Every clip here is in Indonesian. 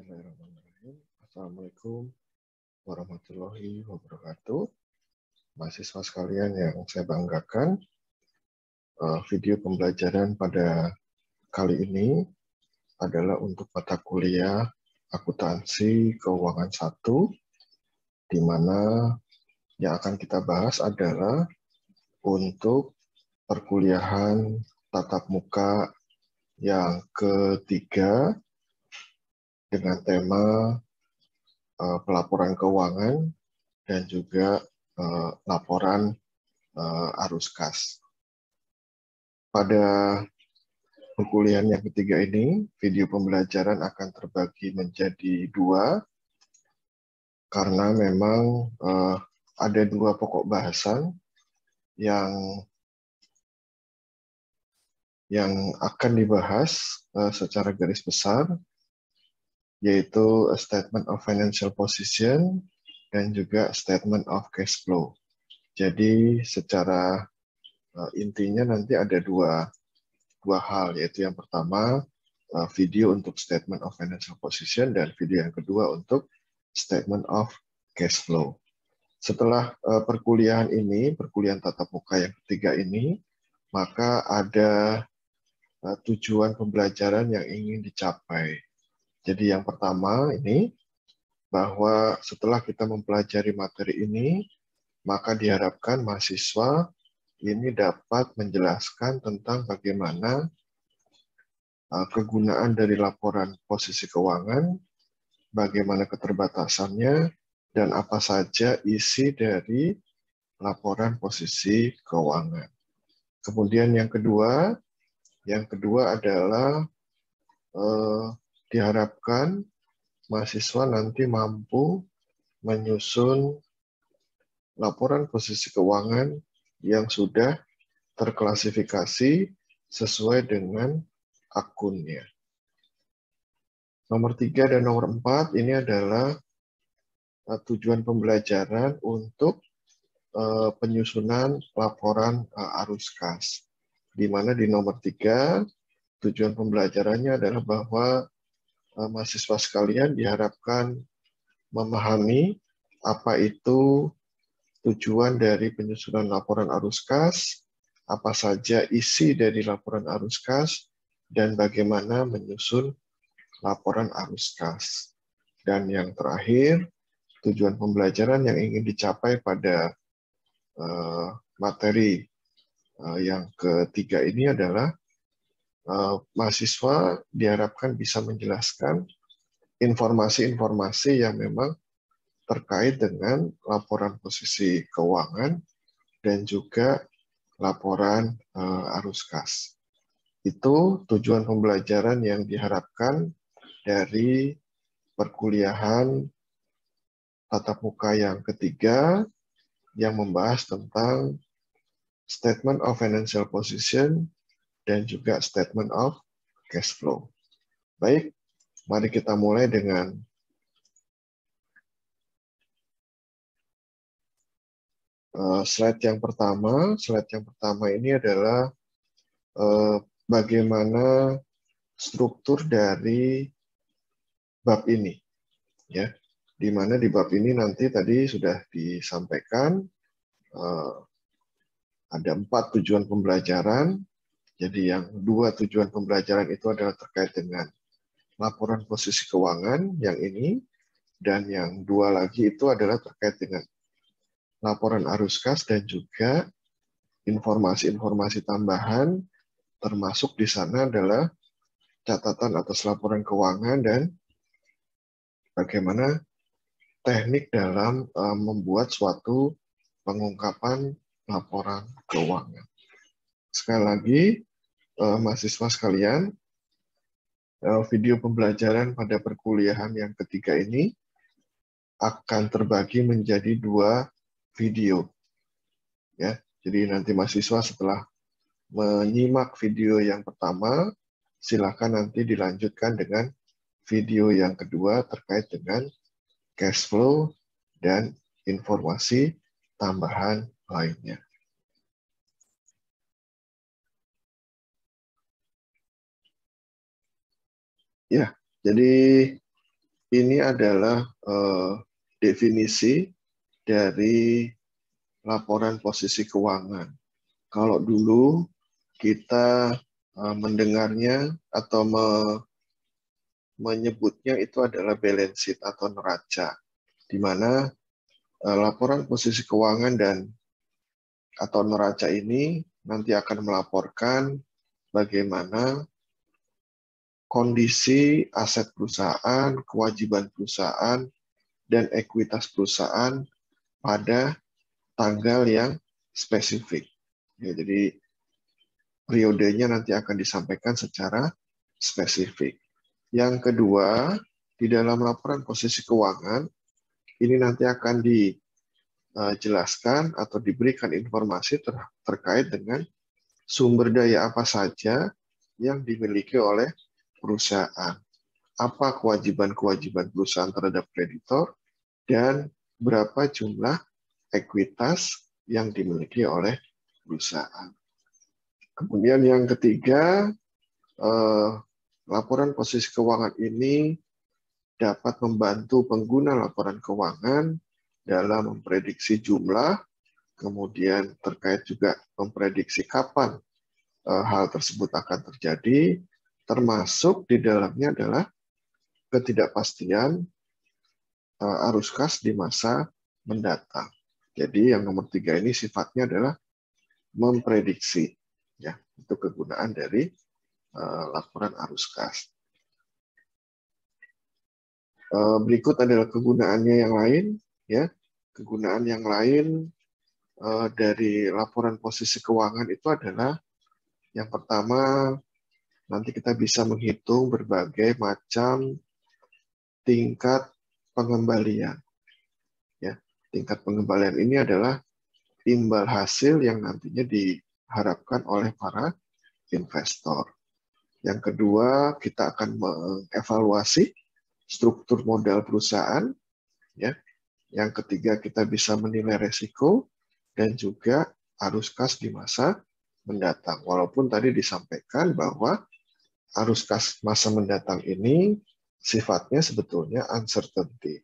Bismillahirrahmanirrahim. Assalamualaikum warahmatullahi wabarakatuh. Mahasiswa sekalian yang saya banggakan, video pembelajaran pada kali ini adalah untuk mata kuliah akuntansi keuangan 1, di mana yang akan kita bahas adalah untuk perkuliahan tatap muka yang ketiga dengan tema pelaporan keuangan dan juga laporan arus kas. Pada perkuliahan yang ketiga ini, video pembelajaran akan terbagi menjadi 2, karena memang ada 2 pokok bahasan yang akan dibahas secara garis besar, yaitu Statement of Financial Position dan juga Statement of Cash Flow. Jadi secara intinya nanti ada dua hal, yaitu yang pertama video untuk Statement of Financial Position dan video yang kedua untuk Statement of Cash Flow. Setelah perkuliahan tatap muka yang ketiga ini, maka ada tujuan pembelajaran yang ingin dicapai. Jadi yang pertama ini, bahwa setelah kita mempelajari materi ini, maka diharapkan mahasiswa ini dapat menjelaskan tentang bagaimana kegunaan dari laporan posisi keuangan, bagaimana keterbatasannya, dan apa saja isi dari laporan posisi keuangan. Kemudian yang kedua adalah diharapkan mahasiswa nanti mampu menyusun laporan posisi keuangan yang sudah terklasifikasi sesuai dengan akunnya. Nomor 3 dan nomor 4 ini adalah tujuan pembelajaran untuk penyusunan laporan arus kas. Di mana di nomor 3, tujuan pembelajarannya adalah bahwa mahasiswa sekalian diharapkan memahami apa itu tujuan dari penyusunan laporan arus kas, apa saja isi dari laporan arus kas, dan bagaimana menyusun laporan arus kas. Dan yang terakhir, tujuan pembelajaran yang ingin dicapai pada materi yang ketiga ini adalah mahasiswa diharapkan bisa menjelaskan informasi-informasi yang memang terkait dengan laporan posisi keuangan dan juga laporan arus kas. Itu tujuan pembelajaran yang diharapkan dari perkuliahan tatap muka yang ketiga yang membahas tentang Statement of Financial Position dan juga Statement of Cash Flow. Baik, mari kita mulai dengan slide yang pertama. Slide yang pertama ini adalah bagaimana struktur dari bab ini, ya. Di mana di bab ini nanti tadi sudah disampaikan ada 4 tujuan pembelajaran. Jadi yang 2 tujuan pembelajaran itu adalah terkait dengan laporan posisi keuangan yang ini, dan yang 2 lagi itu adalah terkait dengan laporan arus kas dan juga informasi-informasi tambahan, termasuk di sana adalah catatan atas laporan keuangan dan bagaimana teknik dalam membuat suatu pengungkapan laporan keuangan. Sekali lagi, mahasiswa sekalian, video pembelajaran pada perkuliahan yang ketiga ini akan terbagi menjadi 2 video. Ya, jadi nanti mahasiswa setelah menyimak video yang pertama, silakan nanti dilanjutkan dengan video yang kedua terkait dengan cash flow dan informasi tambahan lainnya. Ya, jadi ini adalah definisi dari laporan posisi keuangan. Kalau dulu kita mendengarnya atau menyebutnya itu adalah balance sheet atau neraca, di mana laporan posisi keuangan atau neraca ini nanti akan melaporkan bagaimana kondisi aset perusahaan, kewajiban perusahaan, dan ekuitas perusahaan pada tanggal yang spesifik. Ya, jadi periodenya nanti akan disampaikan secara spesifik. Yang kedua, di dalam laporan posisi keuangan, ini nanti akan dijelaskan atau diberikan informasi terkait dengan sumber daya apa saja yang dimiliki oleh perusahaan. Apa kewajiban-kewajiban perusahaan terhadap kreditor, dan berapa jumlah ekuitas yang dimiliki oleh perusahaan. Kemudian yang ketiga, laporan posisi keuangan ini dapat membantu pengguna laporan keuangan dalam memprediksi jumlah, kemudian terkait juga memprediksi kapan hal tersebut akan terjadi, termasuk di dalamnya adalah ketidakpastian arus kas di masa mendatang. Jadi yang nomor 3 ini sifatnya adalah memprediksi, ya, itu kegunaan dari laporan arus kas. Berikut adalah kegunaannya yang lain, ya. Kegunaan yang lain dari laporan posisi keuangan itu adalah yang pertama, nanti kita bisa menghitung berbagai macam tingkat pengembalian. Ya, tingkat pengembalian ini adalah imbal hasil yang nantinya diharapkan oleh para investor. Yang kedua, kita akan mengevaluasi struktur modal perusahaan. Ya. Yang ketiga, kita bisa menilai resiko dan juga arus kas di masa mendatang. Walaupun tadi disampaikan bahwa arus kas masa mendatang ini sifatnya sebetulnya uncertainty,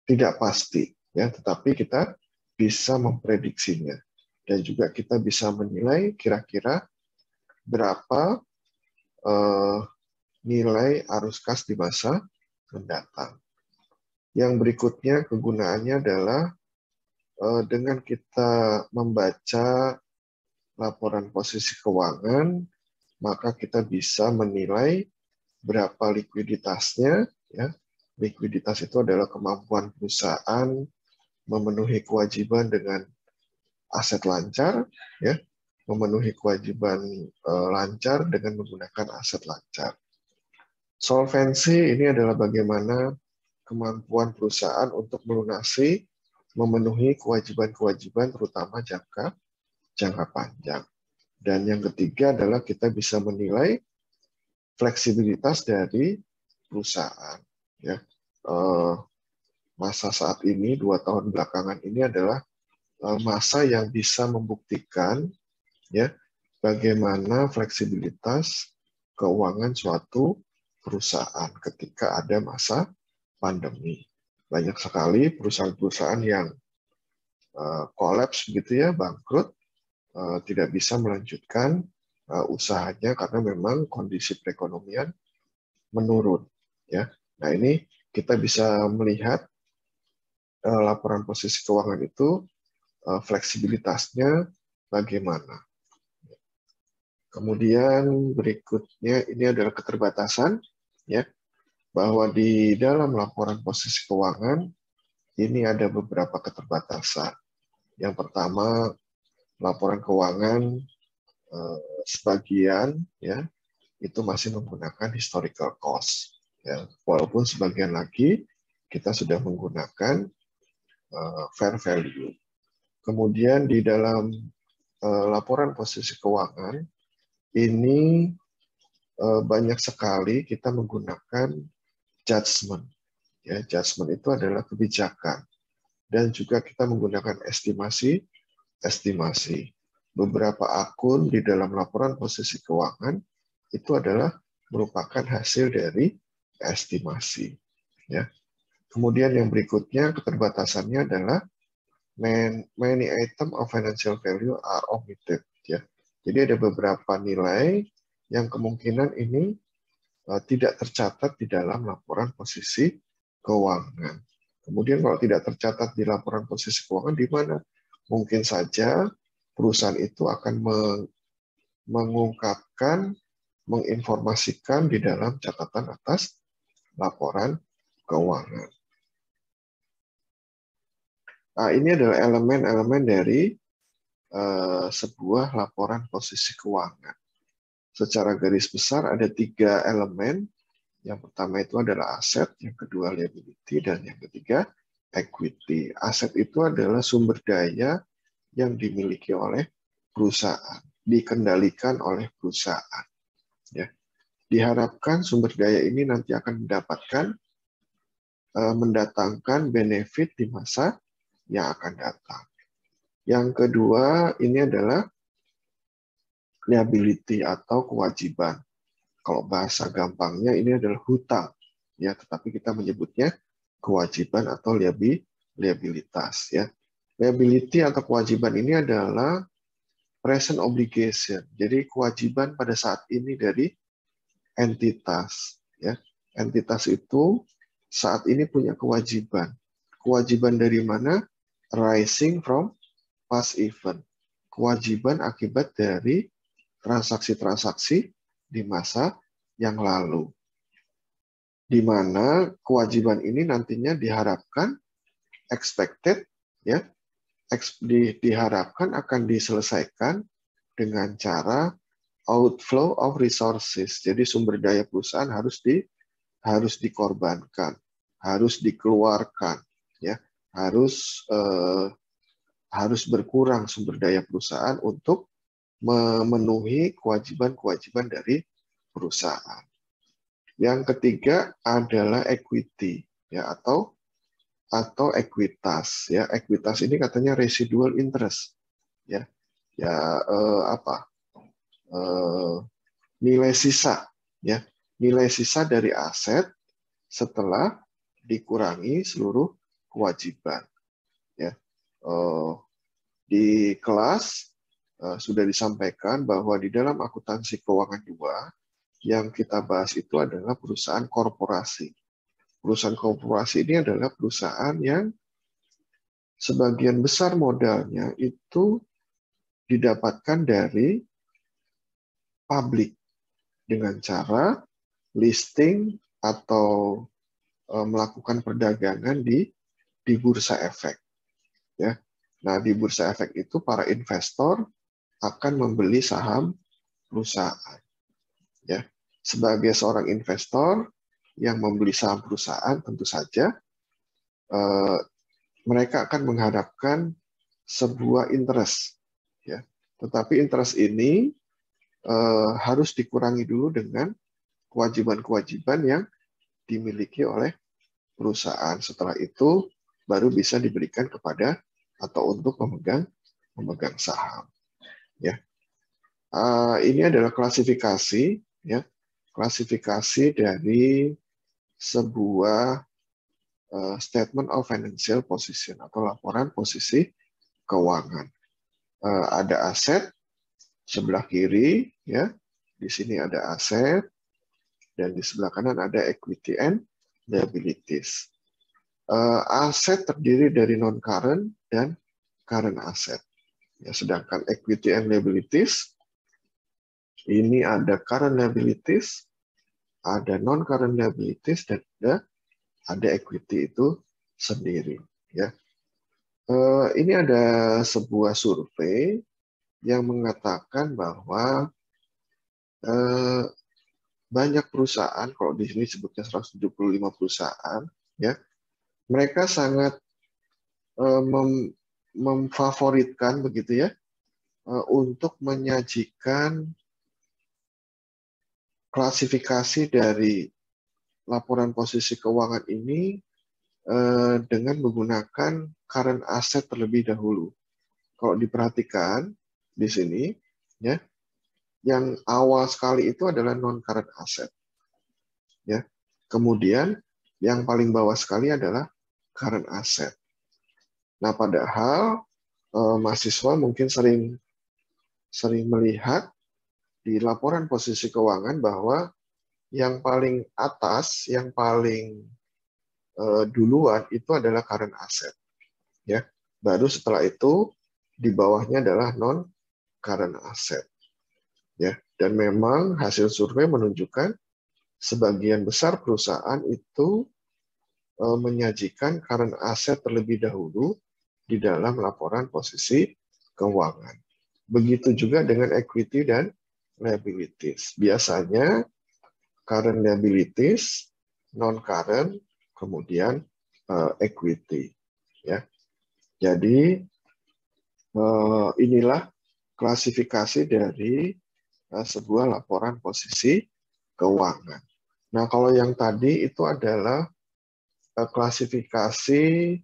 tidak pasti, ya, tetapi kita bisa memprediksinya dan juga kita bisa menilai kira-kira berapa nilai arus kas di masa mendatang. Yang berikutnya kegunaannya adalah dengan kita membaca laporan posisi keuangan, maka kita bisa menilai berapa likuiditasnya. Ya. Likuiditas itu adalah kemampuan perusahaan memenuhi kewajiban dengan aset lancar, ya, memenuhi kewajiban lancar dengan menggunakan aset lancar. Solvensi ini adalah bagaimana kemampuan perusahaan untuk melunasi, memenuhi kewajiban-kewajiban terutama jangka panjang. Dan yang ketiga adalah kita bisa menilai fleksibilitas dari perusahaan. Ya. Masa saat ini, 2 tahun belakangan ini adalah masa yang bisa membuktikan, ya, bagaimana fleksibilitas keuangan suatu perusahaan ketika ada masa pandemi. Banyak sekali perusahaan-perusahaan yang kolaps gitu ya, bangkrut, tidak bisa melanjutkan usahanya karena memang kondisi perekonomian menurun. Ya, nah ini kita bisa melihat laporan posisi keuangan itu fleksibilitasnya bagaimana. Kemudian berikutnya ini adalah keterbatasan, ya, bahwa di dalam laporan posisi keuangan ini ada beberapa keterbatasan. Yang pertama, laporan keuangan sebagian, ya, itu masih menggunakan historical cost, ya, walaupun sebagian lagi kita sudah menggunakan fair value. Kemudian di dalam laporan posisi keuangan ini banyak sekali kita menggunakan judgment. Ya, judgment itu adalah kebijakan. Dan juga kita menggunakan estimasi. Beberapa akun di dalam laporan posisi keuangan itu adalah merupakan hasil dari estimasi. Ya. Kemudian yang berikutnya keterbatasannya adalah many item of financial value are omitted. Ya. Jadi ada beberapa nilai yang kemungkinan ini tidak tercatat di dalam laporan posisi keuangan. Kemudian kalau tidak tercatat di laporan posisi keuangan, di mana mungkin saja perusahaan itu akan mengungkapkan, menginformasikan di dalam catatan atas laporan keuangan. Nah, ini adalah elemen-elemen dari sebuah laporan posisi keuangan. Secara garis besar ada 3 elemen. Yang pertama itu adalah aset, yang kedua liability, dan yang ketiga equity. Aset itu adalah sumber daya yang dimiliki oleh perusahaan, dikendalikan oleh perusahaan. Ya. Diharapkan sumber daya ini nanti akan mendatangkan benefit di masa yang akan datang. Yang kedua ini adalah liability atau kewajiban. Kalau bahasa gampangnya ini adalah hutang, ya, tetapi kita menyebutnya kewajiban atau liabilitas, ya. Liability atau kewajiban ini adalah present obligation. Jadi kewajiban pada saat ini dari entitas, ya. Entitas itu saat ini punya kewajiban. Kewajiban dari mana? Arising from past event. Kewajiban akibat dari transaksi-transaksi di masa yang lalu. Di mana kewajiban ini nantinya diharapkan expected, ya, diharapkan akan diselesaikan dengan cara outflow of resources. Jadi sumber daya perusahaan harus dikorbankan, harus dikeluarkan, ya, harus berkurang sumber daya perusahaan untuk memenuhi kewajiban-kewajiban dari perusahaan. Yang ketiga adalah equity, ya, atau ekuitas, ya. Ekuitas ini katanya residual interest, ya, nilai sisa, ya, nilai sisa dari aset setelah dikurangi seluruh kewajiban, ya. Di kelas sudah disampaikan bahwa di dalam akuntansi keuangan 2 yang kita bahas itu adalah perusahaan korporasi. Perusahaan korporasi ini adalah perusahaan yang sebagian besar modalnya itu didapatkan dari publik dengan cara listing atau melakukan perdagangan di bursa efek. Ya. Nah, di bursa efek itu para investor akan membeli saham perusahaan. Ya. Sebagai seorang investor yang membeli saham perusahaan, tentu saja mereka akan mengharapkan sebuah interest. Ya. Tetapi interest ini harus dikurangi dulu dengan kewajiban-kewajiban yang dimiliki oleh perusahaan. Setelah itu baru bisa diberikan kepada atau untuk memegang saham. Ya. Ini adalah klasifikasi, ya, klasifikasi dari sebuah statement of financial position atau laporan posisi keuangan. Ada aset sebelah kiri, ya, di sini ada aset, dan di sebelah kanan ada equity and liabilities. Aset terdiri dari non-current dan current asset. Ya, sedangkan equity and liabilities, ini ada current liabilities, ada non-current liabilities, dan ada equity itu sendiri. Ya. Ini ada sebuah survei yang mengatakan bahwa banyak perusahaan, kalau di sini sebutnya 175 perusahaan, ya, mereka sangat memfavoritkan begitu, ya, untuk menyajikan klasifikasi dari laporan posisi keuangan ini dengan menggunakan current asset terlebih dahulu. Kalau diperhatikan di sini, ya, yang awal sekali itu adalah non-current asset. Ya. Kemudian yang paling bawah sekali adalah current asset. Nah, padahal mahasiswa mungkin sering melihat di laporan posisi keuangan bahwa yang paling atas, yang paling duluan itu adalah current asset, ya. Baru setelah itu di bawahnya adalah non current asset, ya. Dan memang hasil survei menunjukkan sebagian besar perusahaan itu menyajikan current asset terlebih dahulu di dalam laporan posisi keuangan. Begitu juga dengan equity dan liabilities. Biasanya current liabilities, non-current, kemudian equity. Ya. Jadi inilah klasifikasi dari sebuah laporan posisi keuangan. Nah, kalau yang tadi itu adalah klasifikasi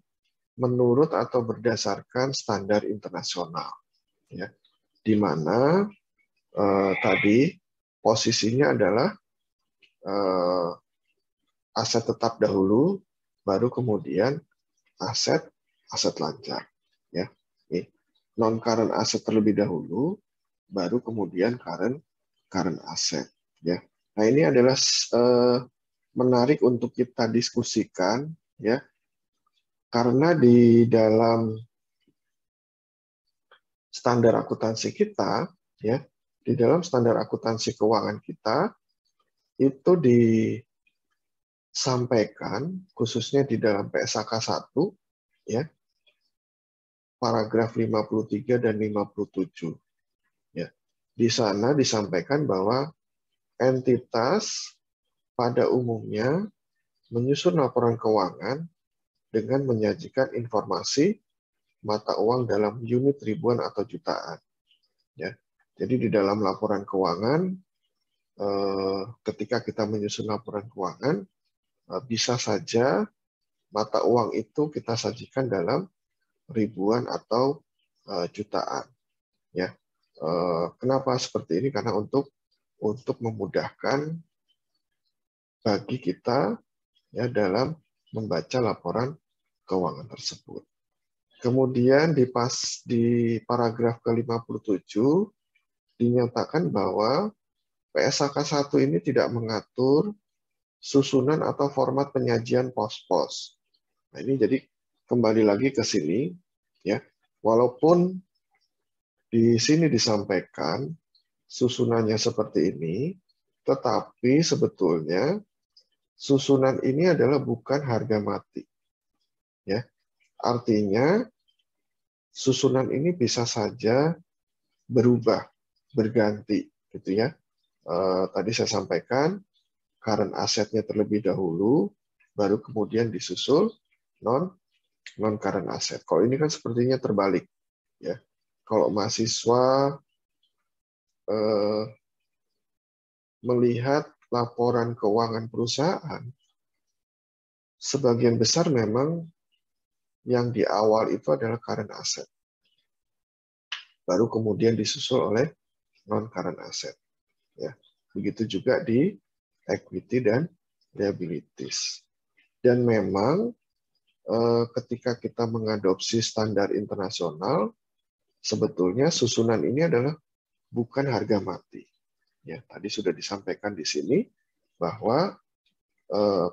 menurut atau berdasarkan standar internasional, ya, di mana tadi posisinya adalah aset tetap dahulu, baru kemudian aset lancar, ya. Non current aset terlebih dahulu, baru kemudian current asset, ya. Nah, ini adalah menarik untuk kita diskusikan, ya, karena di dalam standar akuntansi kita, ya, di dalam standar akuntansi keuangan kita itu disampaikan khususnya di dalam PSAK 1, ya, paragraf 53 dan 57. Ya. Di sana disampaikan bahwa entitas pada umumnya menyusun laporan keuangan dengan menyajikan informasi mata uang dalam unit ribuan atau jutaan. Ya. Jadi di dalam laporan keuangan, ketika kita menyusun laporan keuangan, bisa saja mata uang itu kita sajikan dalam ribuan atau jutaan. Ya. Kenapa seperti ini? Karena untuk memudahkan bagi kita, ya, dalam membaca laporan keuangan tersebut. Kemudian di paragraf ke-57 dinyatakan bahwa PSAK 1 ini tidak mengatur susunan atau format penyajian pos-pos. Nah, ini jadi kembali lagi ke sini, ya. Walaupun di sini disampaikan susunannya seperti ini, tetapi sebetulnya susunan ini adalah bukan harga mati. Ya. Artinya susunan ini bisa saja berubah, berganti, gitu ya. Tadi saya sampaikan current asetnya terlebih dahulu, baru kemudian disusul non current asset. Kalau ini kan sepertinya terbalik, ya. Kalau mahasiswa melihat laporan keuangan perusahaan, sebagian besar memang yang di awal itu adalah current asset. Baru kemudian disusul oleh non-current asset. Ya. Begitu juga di equity dan liabilities. Dan memang ketika kita mengadopsi standar internasional, sebetulnya susunan ini adalah bukan harga mati. Ya, tadi sudah disampaikan di sini bahwa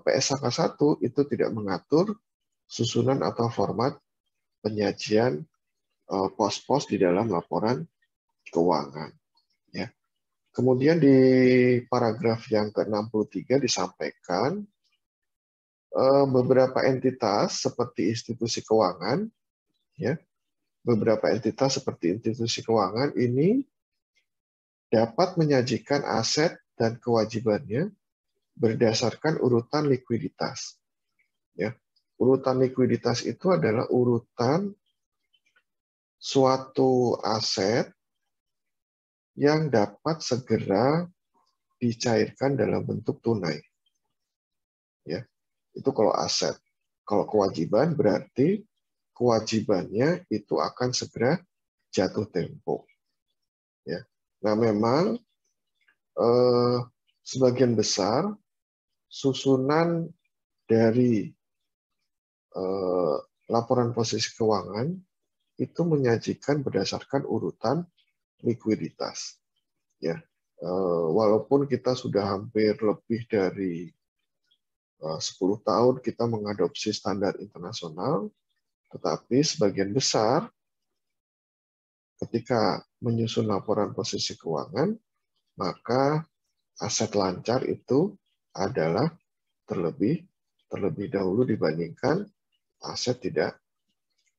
PSAK 1 itu tidak mengatur susunan atau format penyajian pos-pos di dalam laporan keuangan. Ya. Kemudian di paragraf yang ke-63 disampaikan beberapa entitas seperti institusi keuangan, ya, beberapa entitas seperti institusi keuangan ini dapat menyajikan aset dan kewajibannya berdasarkan urutan likuiditas. Ya. Urutan likuiditas itu adalah urutan suatu aset yang dapat segera dicairkan dalam bentuk tunai. Ya, itu kalau aset. Kalau kewajiban berarti kewajibannya itu akan segera jatuh tempo. Ya. Nah, memang sebagian besar susunan dari laporan posisi keuangan itu menyajikan berdasarkan urutan likuiditas. Ya, walaupun kita sudah hampir lebih dari 10 tahun kita mengadopsi standar internasional, tetapi sebagian besar ketika menyusun laporan posisi keuangan, maka aset lancar itu adalah terlebih dahulu dibandingkan aset tidak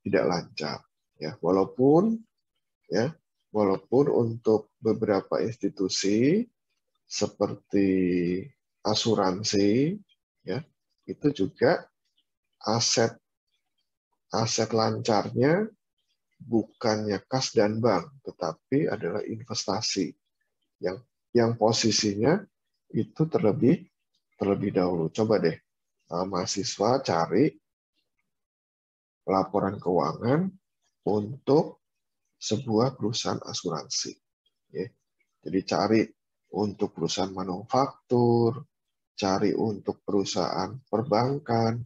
lancar. Ya, walaupun untuk beberapa institusi seperti asuransi, ya, itu juga aset lancarnya bukannya kas dan bank, tetapi adalah investasi yang posisinya itu terlebih dahulu. Coba deh mahasiswa cari laporan keuangan untuk sebuah perusahaan asuransi. Ya. Jadi cari untuk perusahaan manufaktur, cari untuk perusahaan perbankan,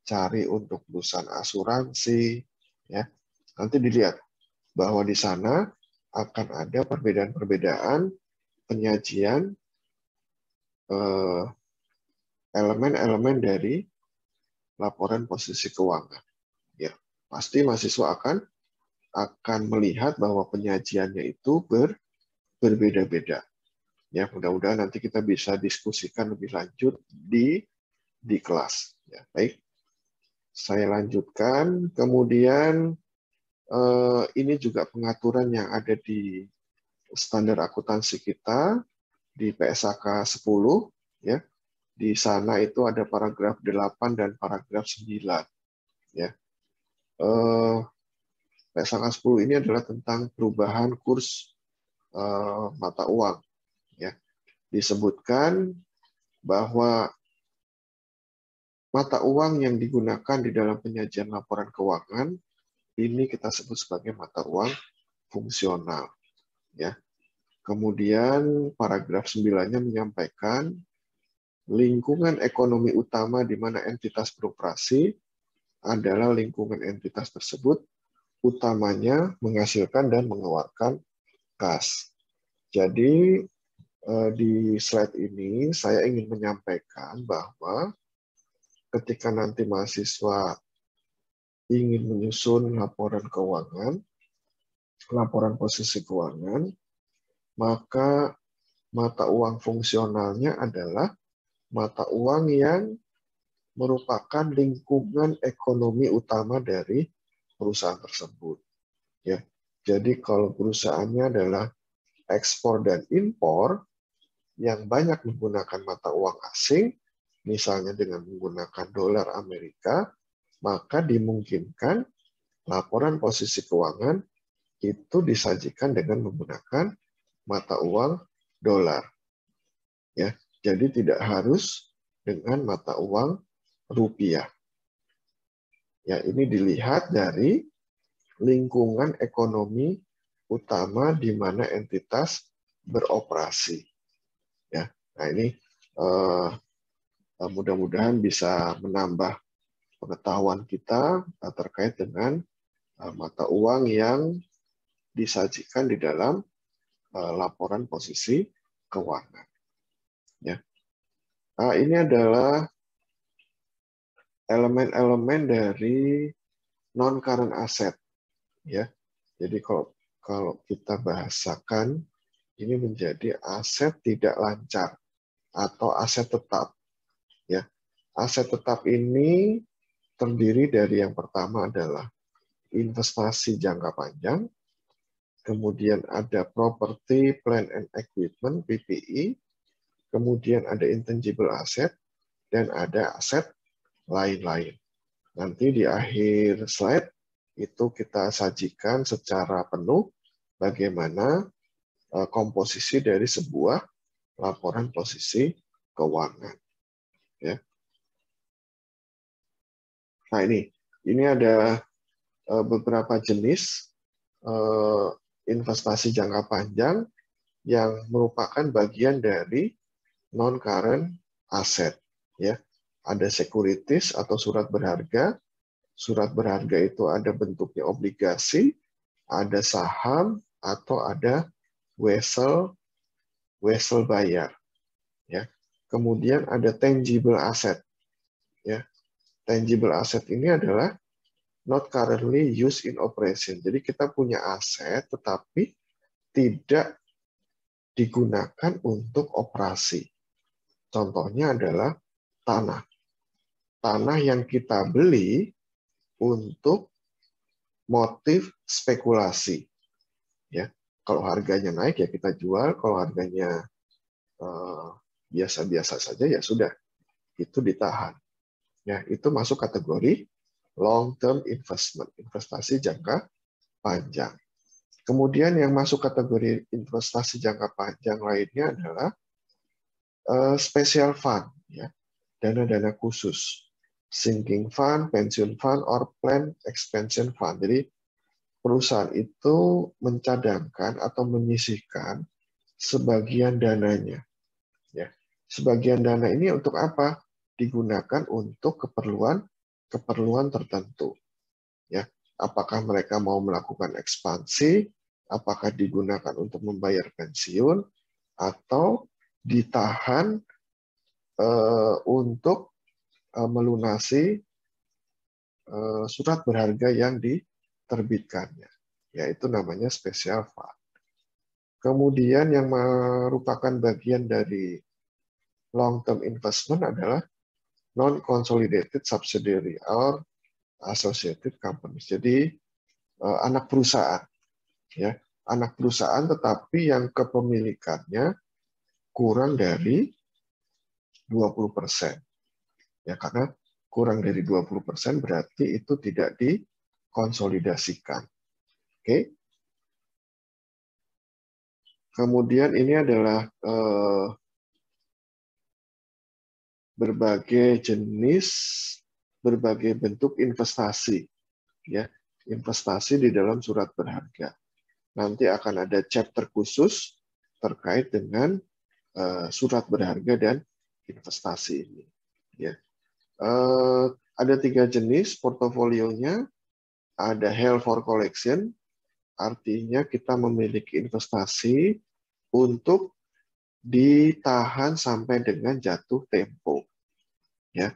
cari untuk perusahaan asuransi. Ya. Nanti dilihat bahwa di sana akan ada perbedaan-perbedaan penyajian elemen-elemen dari laporan posisi keuangan. Ya, pasti mahasiswa akan melihat bahwa penyajiannya itu berbeda-beda. Ya, mudah-mudahan nanti kita bisa diskusikan lebih lanjut di kelas. Ya, baik, saya lanjutkan. Kemudian ini juga pengaturan yang ada di standar akuntansi kita di PSAK 10. Ya, di sana itu ada paragraf 8 dan paragraf 9. Ya. PSAK 10 ini adalah tentang perubahan kurs mata uang. Ya. Disebutkan bahwa mata uang yang digunakan di dalam penyajian laporan keuangan ini kita sebut sebagai mata uang fungsional. Ya. Kemudian paragraf 9-nya menyampaikan lingkungan ekonomi utama di mana entitas beroperasi adalah lingkungan entitas tersebut utamanya menghasilkan dan mengeluarkan kas. Jadi di slide ini saya ingin menyampaikan bahwa ketika nanti mahasiswa ingin menyusun laporan keuangan, laporan posisi keuangan, maka mata uang fungsionalnya adalah mata uang yang merupakan lingkungan ekonomi utama dari perusahaan tersebut. Ya, jadi kalau perusahaannya adalah ekspor dan impor yang banyak menggunakan mata uang asing, misalnya dengan menggunakan dolar Amerika, maka dimungkinkan laporan posisi keuangan itu disajikan dengan menggunakan mata uang dolar. Ya, jadi tidak harus dengan mata uang rupiah. Ya, ini dilihat dari lingkungan ekonomi utama di mana entitas beroperasi. Ya, nah ini mudah-mudahan bisa menambah pengetahuan kita terkait dengan mata uang yang disajikan di dalam laporan posisi keuangan. Ya, nah, ini adalah elemen-elemen dari non-current asset. Ya, jadi kalau kita bahasakan ini menjadi aset tidak lancar atau aset tetap. Ya, aset tetap ini terdiri dari yang pertama adalah investasi jangka panjang, kemudian ada property, plant and equipment (PPE), kemudian ada intangible asset dan ada aset lain-lain. Nanti di akhir slide itu kita sajikan secara penuh bagaimana komposisi dari sebuah laporan posisi keuangan. Ya. Nah ini ada beberapa jenis investasi jangka panjang yang merupakan bagian dari non-current asset. Ya. Ada securities atau surat berharga. Surat berharga itu ada bentuknya obligasi, ada saham, atau ada wesel bayar. Ya. Kemudian ada tangible asset. Ya. Tangible asset ini adalah not currently used in operation. Jadi kita punya aset tetapi tidak digunakan untuk operasi. Contohnya adalah tanah. Tanah yang kita beli untuk motif spekulasi. Ya, kalau harganya naik ya kita jual, kalau harganya biasa-biasa saja ya sudah, itu ditahan. Ya, itu masuk kategori long term investment, investasi jangka panjang. Kemudian yang masuk kategori investasi jangka panjang lainnya adalah special fund, ya, dana-dana khusus, sinking fund, pension fund, or plan expansion fund. Jadi perusahaan itu mencadangkan atau menyisihkan sebagian dananya. Ya, sebagian dana ini untuk apa? Digunakan untuk keperluan tertentu. Ya, apakah mereka mau melakukan ekspansi? Apakah digunakan untuk membayar pensiun atau ditahan untuk melunasi surat berharga yang diterbitkannya, yaitu namanya special fund. Kemudian yang merupakan bagian dari long term investment adalah non-consolidated subsidiary or associated companies. Jadi anak perusahaan, ya, anak perusahaan tetapi yang kepemilikannya kurang dari 20%. Ya, karena kurang dari 20% berarti itu tidak dikonsolidasikan. Oke. Kemudian ini adalah berbagai jenis, berbagai bentuk investasi, ya, investasi di dalam surat berharga. Nanti akan ada chapter khusus terkait dengan surat berharga dan investasi ini. Ya, ada 3 jenis portofolionya. Ada held for collection, artinya kita memiliki investasi untuk ditahan sampai dengan jatuh tempo. Ya.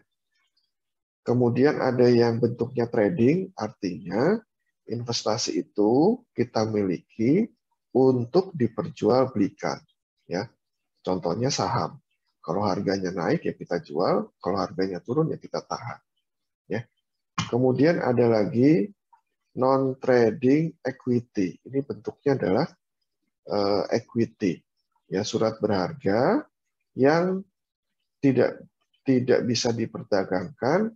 Kemudian ada yang bentuknya trading, artinya investasi itu kita miliki untuk diperjualbelikan. Ya. Contohnya saham. Kalau harganya naik ya kita jual, kalau harganya turun ya kita tahan. Ya. Kemudian ada lagi non-trading equity. Ini bentuknya adalah equity. Ya, surat berharga yang tidak bisa diperdagangkan,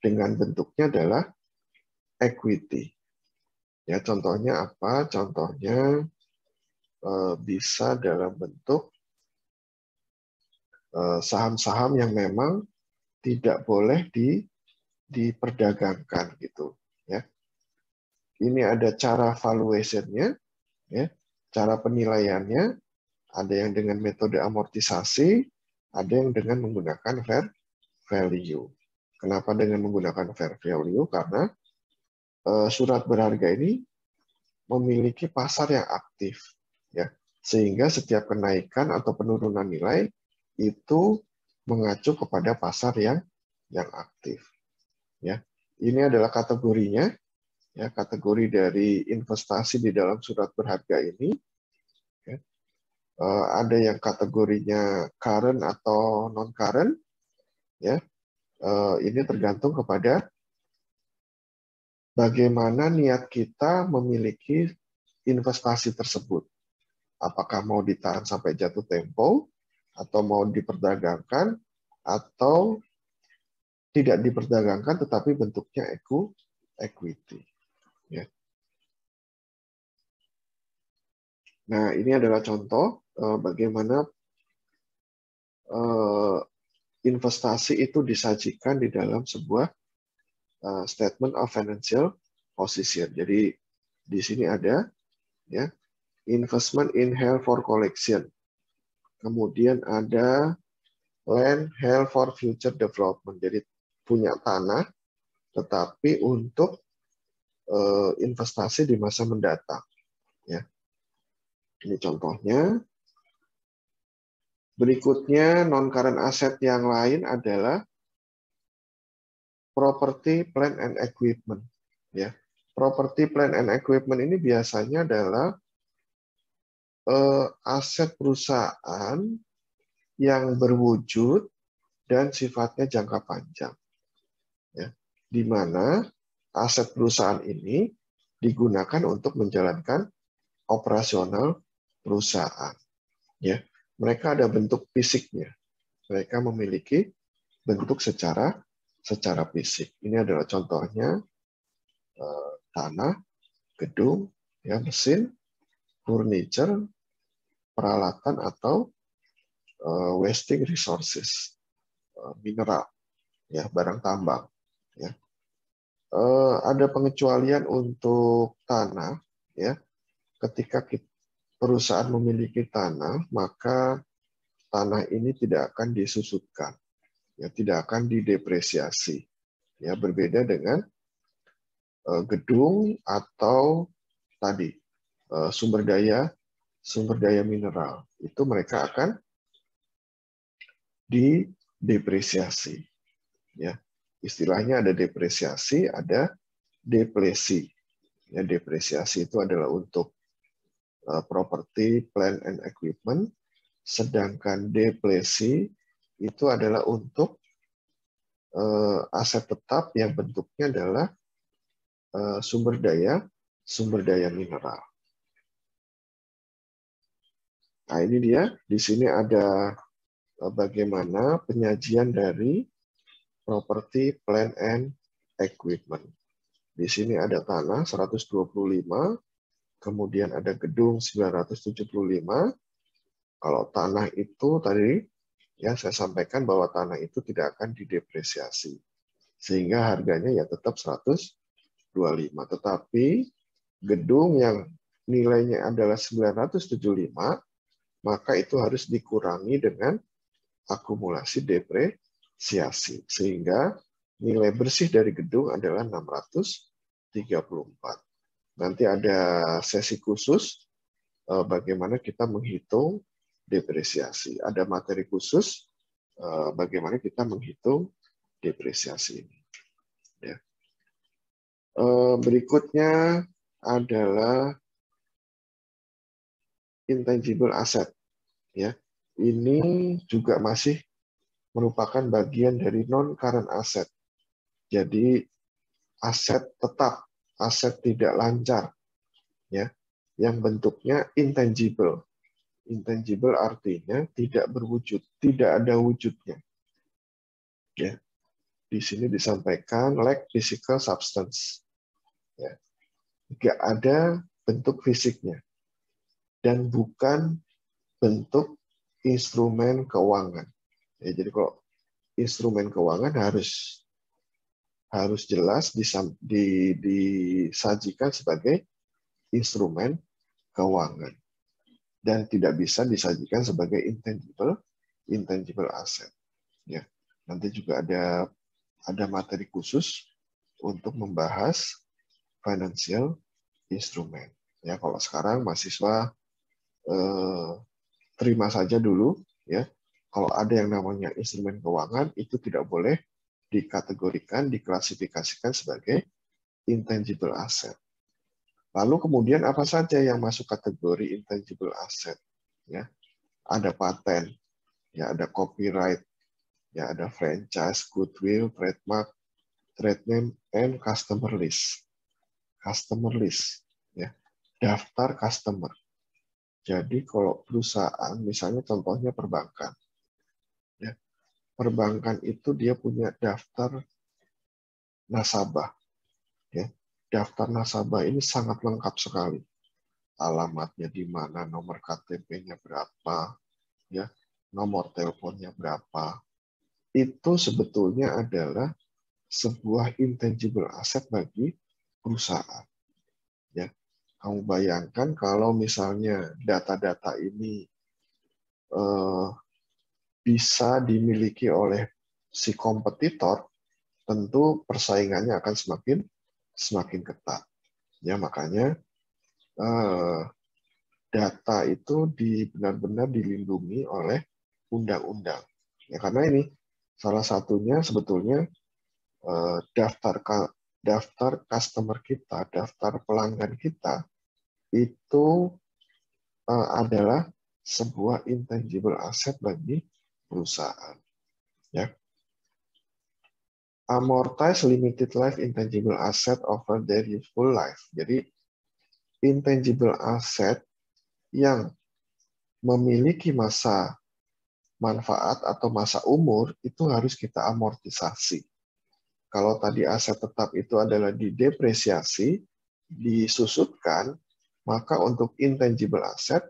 dengan bentuknya adalah equity. Ya, contohnya apa? Contohnya bisa dalam bentuk saham-saham yang memang tidak boleh diperdagangkan gitu. Ya, ini ada cara valuation-nya, ya, cara penilaiannya. Ada yang dengan metode amortisasi, ada yang dengan menggunakan fair value. Kenapa dengan menggunakan fair value? Karena surat berharga ini memiliki pasar yang aktif, ya, sehingga setiap kenaikan atau penurunan nilai itu mengacu kepada pasar yang aktif. Ya, ini adalah kategorinya, ya, kategori dari investasi di dalam surat berharga ini. Ya. Ada yang kategorinya current atau non current, ya. Ini tergantung kepada bagaimana niat kita memiliki investasi tersebut. Apakah mau ditahan sampai jatuh tempo, atau mau diperdagangkan, atau tidak diperdagangkan tetapi bentuknya equity. Ya. Nah, ini adalah contoh bagaimana investasi itu disajikan di dalam sebuah statement of financial position. Jadi di sini ada, ya, investment in held for collection. Kemudian ada land held for future development. Jadi punya tanah, tetapi untuk investasi di masa mendatang. Ya, ini contohnya. Berikutnya non-current asset yang lain adalah property, plant and equipment. Ya, property, plant and equipment ini biasanya adalah aset perusahaan yang berwujud dan sifatnya jangka panjang. Ya, di mana aset perusahaan ini digunakan untuk menjalankan operasional perusahaan. Ya, mereka ada bentuk fisiknya. Mereka memiliki bentuk secara fisik. Ini adalah contohnya tanah, gedung, ya, mesin, furniture, peralatan atau wasting resources, mineral, ya, barang tambang. Ya. Ada pengecualian untuk tanah, ya. Ketika perusahaan memiliki tanah, maka tanah ini tidak akan disusutkan, ya, tidak akan didepresiasi. Ya, berbeda dengan gedung atau tadi sumber daya mineral, itu mereka akan didepresiasi. Ya, istilahnya ada depresiasi, ada depresi. Ya, depresiasi itu adalah untuk property, plant and equipment, sedangkan depresi itu adalah untuk aset tetap yang bentuknya adalah sumber daya mineral. Nah, ini dia. Di sini ada bagaimana penyajian dari property, plant and equipment. Di sini ada tanah 125, kemudian ada gedung 975. Kalau tanah itu tadi ya saya sampaikan bahwa tanah itu tidak akan didepresiasi. Sehingga harganya ya tetap 125. Tetapi gedung yang nilainya adalah 975, maka itu harus dikurangi dengan akumulasi depresiasi. Sehingga nilai bersih dari gedung adalah 634. Nanti ada sesi khusus bagaimana kita menghitung depresiasi. Ada materi khusus bagaimana kita menghitung depresiasi ini. Ya. Berikutnya adalah intangible asset. Ya, ini juga masih merupakan bagian dari non-current asset. Jadi aset tetap, aset tidak lancar, ya, yang bentuknya intangible. Intangible artinya tidak berwujud, tidak ada wujudnya. Ya, di sini disampaikan lack physical substance. Ya, tidak ada bentuk fisiknya dan bukan bentuk instrumen keuangan. Ya, jadi kalau instrumen keuangan harus jelas disajikan sebagai instrumen keuangan dan tidak bisa disajikan sebagai intangible asset. Ya, nanti juga ada materi khusus untuk membahas financial instrument. Ya, kalau sekarang mahasiswa terima saja dulu, ya. Kalau ada yang namanya instrumen keuangan itu tidak boleh dikategorikan, diklasifikasikan sebagai intangible asset. Lalu kemudian apa saja yang masuk kategori intangible asset? Ya, ada paten, ya, ada copyright, ya, ada franchise, goodwill, trademark, trade name, and customer list. Customer list, ya, daftar customer. Jadi kalau perusahaan, misalnya contohnya perbankan, ya, perbankan itu dia punya daftar nasabah. Ya. Daftar nasabah ini sangat lengkap sekali. Alamatnya di mana, nomor KTP-nya berapa, ya, nomor teleponnya berapa. Itu sebetulnya adalah sebuah intangible asset bagi perusahaan. Ya. Kamu bayangkan kalau misalnya data-data ini bisa dimiliki oleh si kompetitor, tentu persaingannya akan semakin ketat. Ya, makanya data itu benar-benar dilindungi oleh undang-undang. Ya, karena ini salah satunya sebetulnya daftar customer kita, daftar pelanggan kita itu adalah sebuah intangible asset bagi perusahaan. Ya. Amortize limited life intangible asset over their useful life. Jadi intangible asset yang memiliki masa manfaat atau masa umur itu harus kita amortisasi. Kalau tadi aset tetap itu adalah didepresiasi, disusutkan, maka untuk intangible asset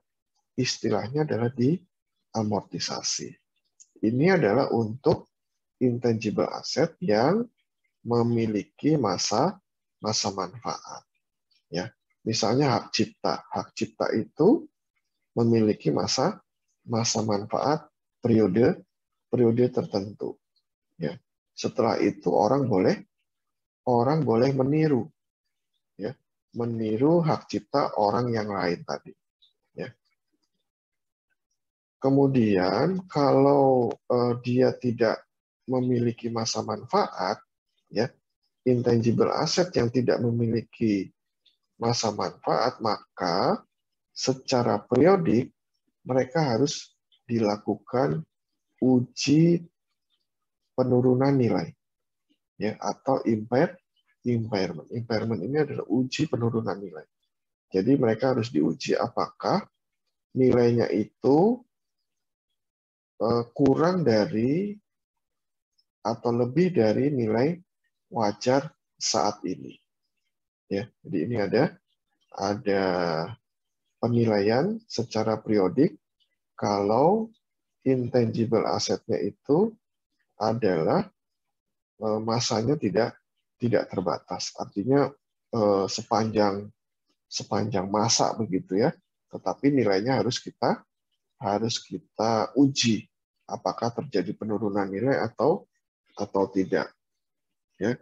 istilahnya adalah diamortisasi. Ini adalah untuk intangible asset yang memiliki masa manfaat. Ya, misalnya hak cipta. Hak cipta itu memiliki masa manfaat periode tertentu. Ya, setelah itu orang boleh meniru, ya, meniru hak cipta orang yang lain tadi. Ya. Kemudian kalau dia tidak memiliki masa manfaat, ya, intangible asset yang tidak memiliki masa manfaat, maka secara periodik mereka harus dilakukan uji penurunan nilai, ya, atau impairment. Impairment ini adalah uji penurunan nilai. Jadi mereka harus diuji apakah nilainya itu kurang dari atau lebih dari nilai wajar saat ini. Ya, jadi ini ada penilaian secara periodik kalau intangible asetnya itu adalah masanya tidak terbatas. Artinya sepanjang masa begitu ya. Tetapi nilainya harus kita uji apakah terjadi penurunan nilai atau tidak. Ya.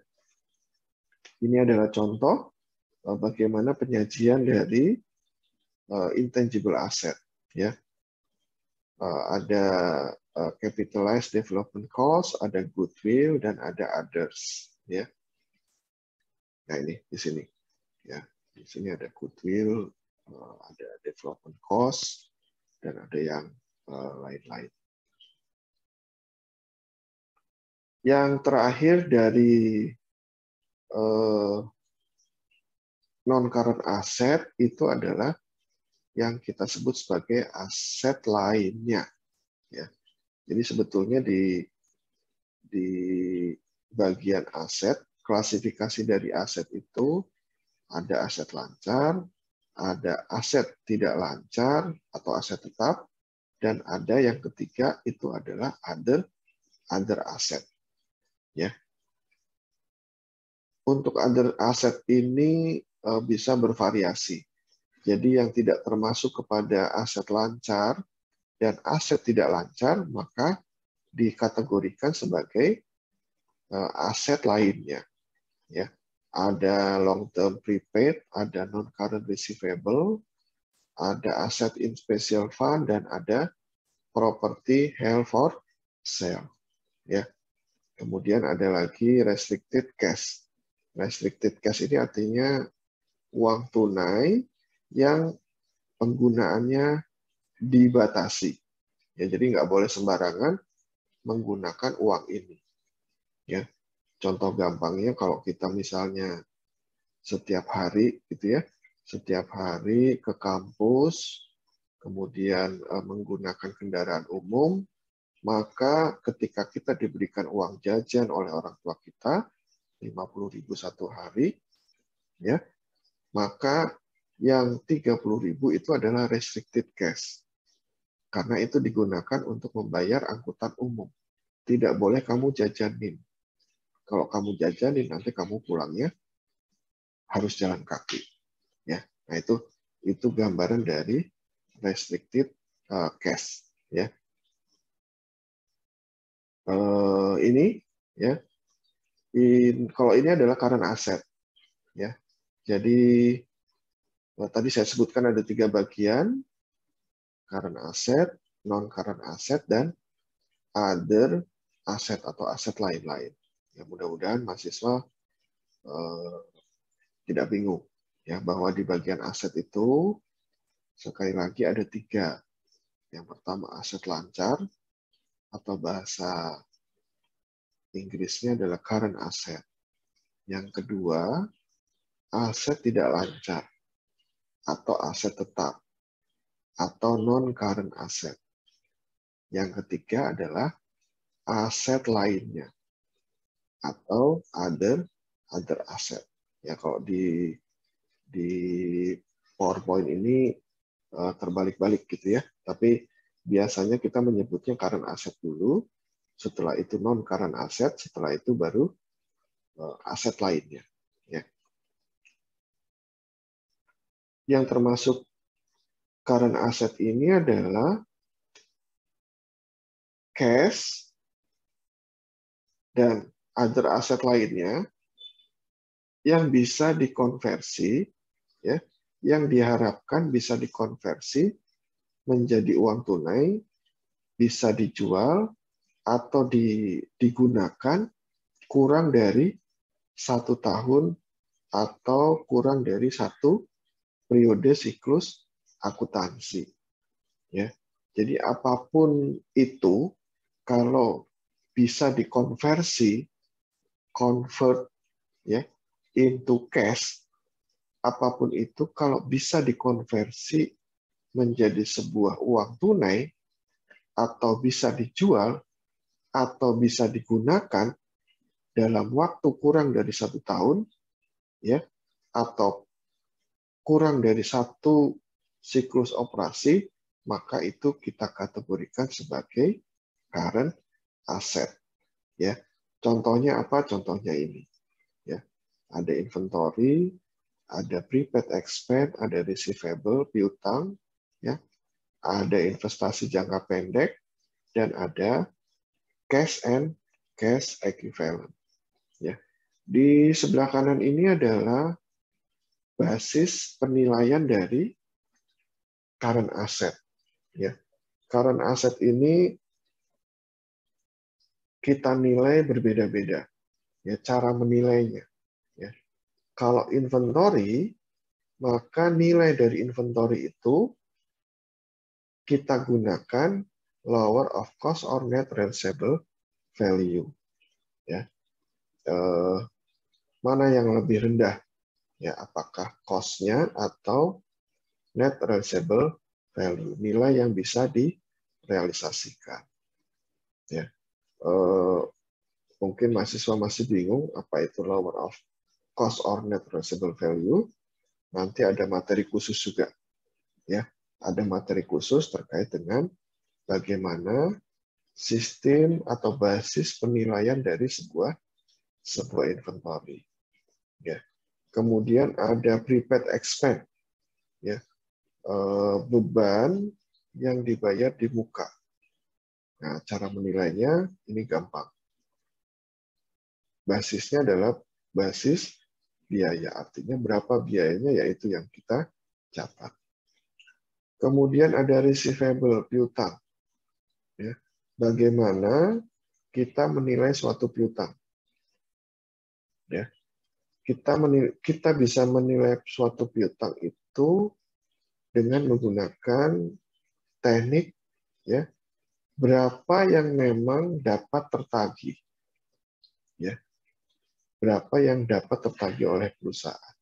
Ini adalah contoh bagaimana penyajian dari intangible asset. Ya. Ada capitalized development cost, ada goodwill, dan ada others. Ya. Nah ini di sini. Ya, di sini ada goodwill, ada development cost, dan ada yang lain-lain. Yang terakhir dari non-current asset itu adalah yang kita sebut sebagai aset lainnya. Ya. Jadi sebetulnya di bagian aset, klasifikasi dari aset itu ada aset lancar, ada aset tidak lancar atau aset tetap, dan ada yang ketiga itu adalah other asset. Ya. Untuk other asset ini bisa bervariasi. Jadi yang tidak termasuk kepada aset lancar dan aset tidak lancar, maka dikategorikan sebagai aset lainnya. Ya. Ada long term prepaid, ada non current receivable, ada aset in special fund, dan ada property held for sale. Ya. Kemudian ada lagi restricted cash. Restricted cash ini artinya uang tunai yang penggunaannya dibatasi. Ya, jadi nggak boleh sembarangan menggunakan uang ini. Ya, contoh gampangnya kalau kita misalnya setiap hari, gitu ya, setiap hari ke kampus, kemudian menggunakan kendaraan umum, maka ketika kita diberikan uang jajan oleh orang tua kita, 50.000 satu hari, ya, maka yang 30.000 itu adalah restricted cash. Karena itu digunakan untuk membayar angkutan umum. Tidak boleh kamu jajanin. Kalau kamu jajanin, nanti kamu pulangnya harus jalan kaki. Ya, nah itu gambaran dari restricted cash. Ya. ini ya. Kalau ini adalah current asset ya. Jadi tadi saya sebutkan ada 3 bagian, current asset, non current asset, dan other asset atau aset lain-lain. Ya, mudah-mudahan mahasiswa tidak bingung ya bahwa di bagian aset itu sekali lagi ada 3. Yang pertama aset lancar atau bahasa Inggrisnya adalah current asset. Yang kedua, aset tidak lancar atau aset tetap atau non-current asset. Yang ketiga adalah aset lainnya atau other asset. Ya, kalau di PowerPoint ini terbalik-balik gitu ya. Tapi biasanya kita menyebutnya current asset dulu, setelah itu non-current asset, setelah itu baru aset lainnya. Ya. Yang termasuk current asset ini adalah cash dan other asset lainnya yang bisa dikonversi, ya, yang diharapkan bisa dikonversi menjadi uang tunai, bisa dijual atau digunakan kurang dari 1 tahun atau kurang dari 1 periode siklus akuntansi. Ya. Jadi apapun itu, kalau bisa dikonversi, convert ya into cash, apapun itu kalau bisa dikonversi menjadi sebuah uang tunai atau bisa dijual atau bisa digunakan dalam waktu kurang dari 1 tahun, ya, atau kurang dari 1 siklus operasi, maka itu kita kategorikan sebagai current asset. Ya, contohnya apa? Contohnya ini. Ya, ada inventory, ada prepaid expense, ada receivable, piutang, ya, ada investasi jangka pendek, dan ada cash and cash equivalent. Ya, di sebelah kanan ini adalah basis penilaian dari current asset. Ya, current asset ini kita nilai berbeda-beda. Ya, cara menilainya. Ya, kalau inventory, maka nilai dari inventory itu kita gunakan lower of cost or net realizable value. Ya, mana yang lebih rendah? Ya, apakah cost-nya atau net realizable value, nilai yang bisa direalisasikan. Ya, mungkin mahasiswa masih bingung apa itu lower of cost or net realizable value. Nanti ada materi khusus juga. Ya, ada materi khusus terkait dengan bagaimana sistem atau basis penilaian dari sebuah inventory. Ya. Kemudian ada prepaid expense, ya, beban yang dibayar di muka. Nah, cara menilainya ini gampang. Basisnya adalah basis biaya, artinya berapa biayanya, yaitu yang kita catat. Kemudian ada receivable, piutang. Ya, bagaimana kita menilai suatu piutang? Ya, kita bisa menilai suatu piutang itu dengan menggunakan teknik, ya, berapa yang memang dapat tertagih, ya, berapa yang dapat tertagih oleh perusahaan.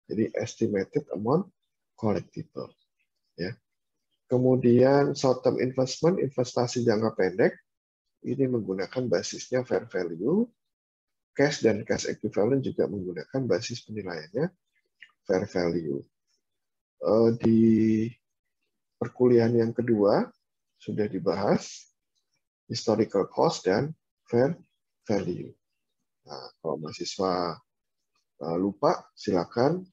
Jadi estimated amount collectible, ya. Kemudian short term investment, investasi jangka pendek, ini menggunakan basisnya fair value. Cash dan cash equivalent juga menggunakan basis penilaiannya fair value. Di perkuliahan yang kedua sudah dibahas historical cost dan fair value. Nah, kalau mahasiswa lupa, silakan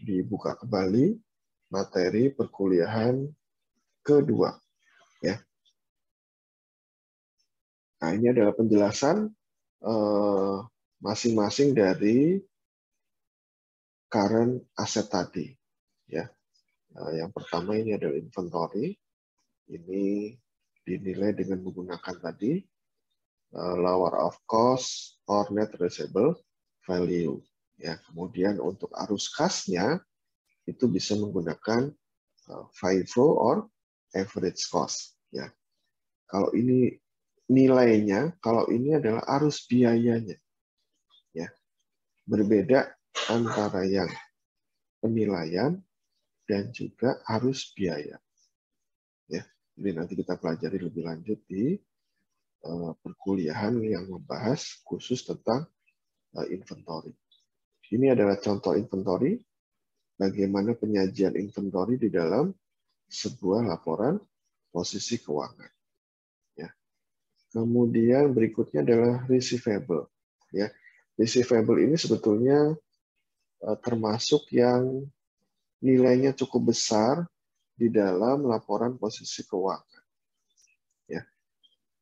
dibuka kembali materi perkuliahan kedua. Ya. Nah, ini adalah penjelasan masing-masing dari current asset tadi. Ya, yang pertama ini adalah inventory. Ini dinilai dengan menggunakan tadi lower of cost or net realizable value. Ya, kemudian untuk arus kasnya itu bisa menggunakan FIFO or average cost. Ya, kalau ini nilainya, kalau ini adalah arus biayanya. Ya, berbeda antara yang penilaian dan juga arus biaya. Ya, jadi nanti kita pelajari lebih lanjut di perkuliahan yang membahas khusus tentang inventory. Ini adalah contoh inventory, bagaimana penyajian inventory di dalam sebuah laporan posisi keuangan. Ya. Kemudian berikutnya adalah receivable. Ya, receivable ini sebetulnya termasuk yang nilainya cukup besar di dalam laporan posisi keuangan. Ya,